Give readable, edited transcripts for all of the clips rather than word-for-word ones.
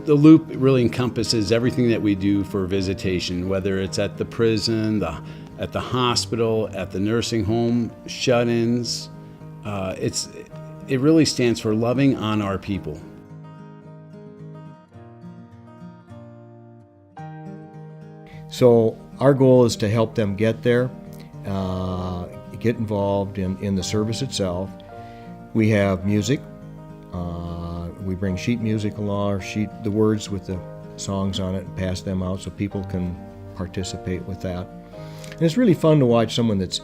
The Loop really encompasses everything that we do for visitation, whether it's at the prison, at the hospital, at the nursing home, shut-ins. It really stands for loving on our people. So our goal is to help them get there, get involved in the service itself. We have music. We bring sheet music along, the words with the songs on it, and pass them out so people can participate with that. And it's really fun to watch someone that's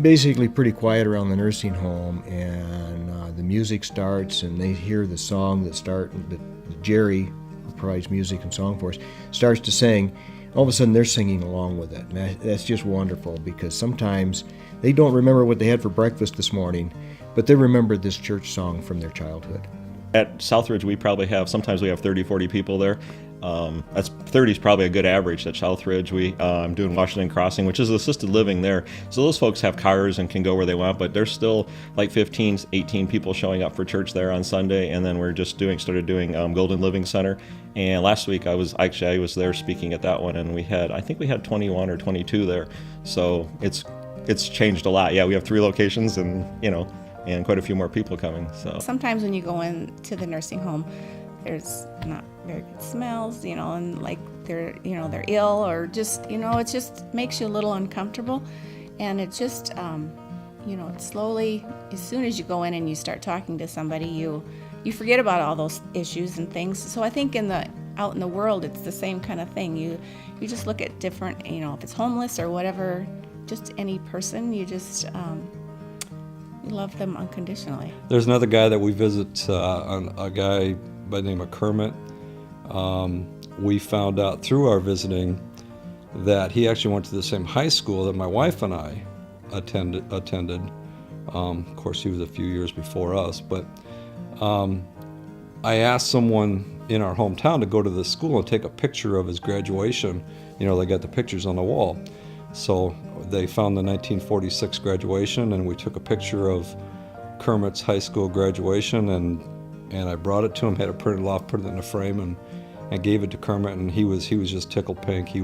basically pretty quiet around the nursing home, and the music starts, and they hear the song that Jerry, who provides music and song for us, starts to sing. All of a sudden they're singing along with it. And that's just wonderful, because sometimes they don't remember what they had for breakfast this morning, but they remember this church song from their childhood. At Southridge, sometimes we have 30, 40 people there. 30 is probably a good average at Southridge. I'm doing Washington Crossing, which is assisted living there. So those folks have cars and can go where they want, but there's still like 15, 18 people showing up for church there on Sunday. And then we're just started doing Golden Living Center. And last week I was there speaking at that one, and I think we had 21 or 22 there. So it's changed a lot. Yeah, we have 3 locations, and quite a few more people coming. So sometimes when you go into the nursing home, there's not very good smells, and like they're ill, or just, it just makes you a little uncomfortable. And it just, it slowly, as soon as you go in and you start talking to somebody, you forget about all those issues and things. So I think out in the world, it's the same kind of thing. You just look at different, if it's homeless or whatever, just any person, you just, you love them unconditionally. There's another guy that we visit, a guy by the name of Kermit. We found out through our visiting that he actually went to the same high school that my wife and I attended. Of course, he was a few years before us, but I asked someone in our hometown to go to the school and take a picture of his graduation. They got the pictures on the wall. So they found the 1946 graduation, and we took a picture of Kermit's high school graduation, and I brought it to him, had it printed off, put it in a frame, and gave it to Kermit, and he was just tickled pink. He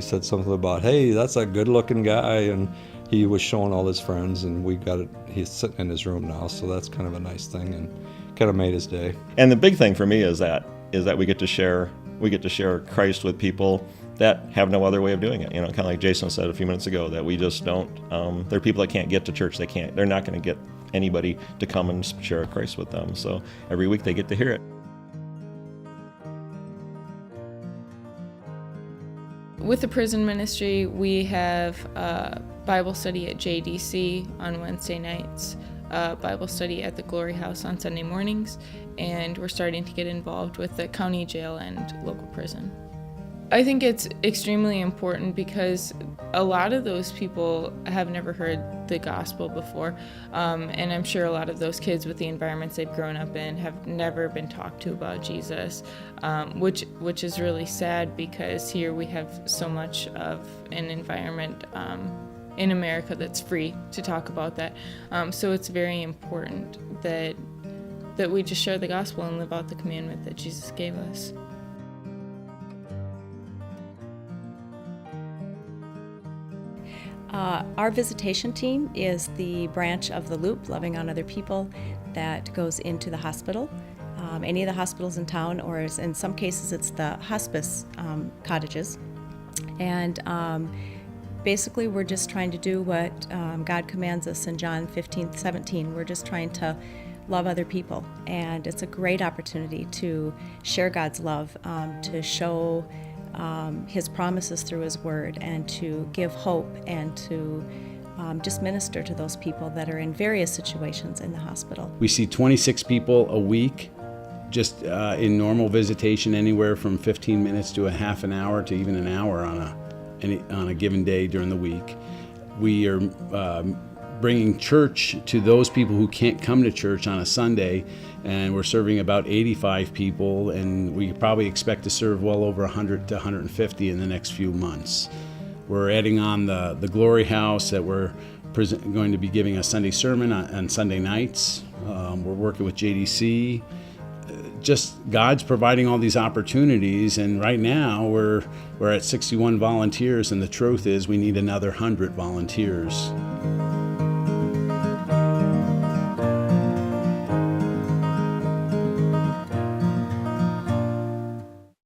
said something about, "Hey, that's a good-looking guy," and he was showing all his friends, and we got it. He's sitting in his room now, so that's kind of a nice thing, and kind of made his day. And the big thing for me is that we get to share Christ with people that have no other way of doing it. Kind of like Jason said a few minutes ago, that we just don't. There are people that can't get to church. They're not going to get anybody to come and share Christ with them. So every week they get to hear it. With the prison ministry, we have Bible study at JDC on Wednesday nights, Bible study at the Glory House on Sunday mornings, and we're starting to get involved with the county jail and local prison. I think it's extremely important because a lot of those people have never heard the gospel before, and I'm sure a lot of those kids with the environments they've grown up in have never been talked to about Jesus, which is really sad, because here we have so much of an environment in America that's free to talk about that. So it's very important that we just share the gospel and live out the commandment that Jesus gave us. Our visitation team is the branch of the Loop, Loving on Other People, that goes into the hospital, any of the hospitals in town, or in some cases it's the hospice cottages. And basically we're just trying to do what God commands us in John 15:17. We're just trying to love other people, and it's a great opportunity to share God's love, to show His promises through His Word, and to give hope, and to just minister to those people that are in various situations in the hospital. We see 26 people a week, just in normal visitation, anywhere from 15 minutes to a half an hour to even an hour on a given day during the week. We are bringing church to those people who can't come to church on a Sunday, and we're serving about 85 people, and we probably expect to serve well over 100 to 150 in the next few months. We're adding on the Glory House that we're going to be giving a Sunday sermon on Sunday nights. We're working with JDC. just God's providing all these opportunities, and right now we're at 61 volunteers, and the truth is we need another 100 volunteers.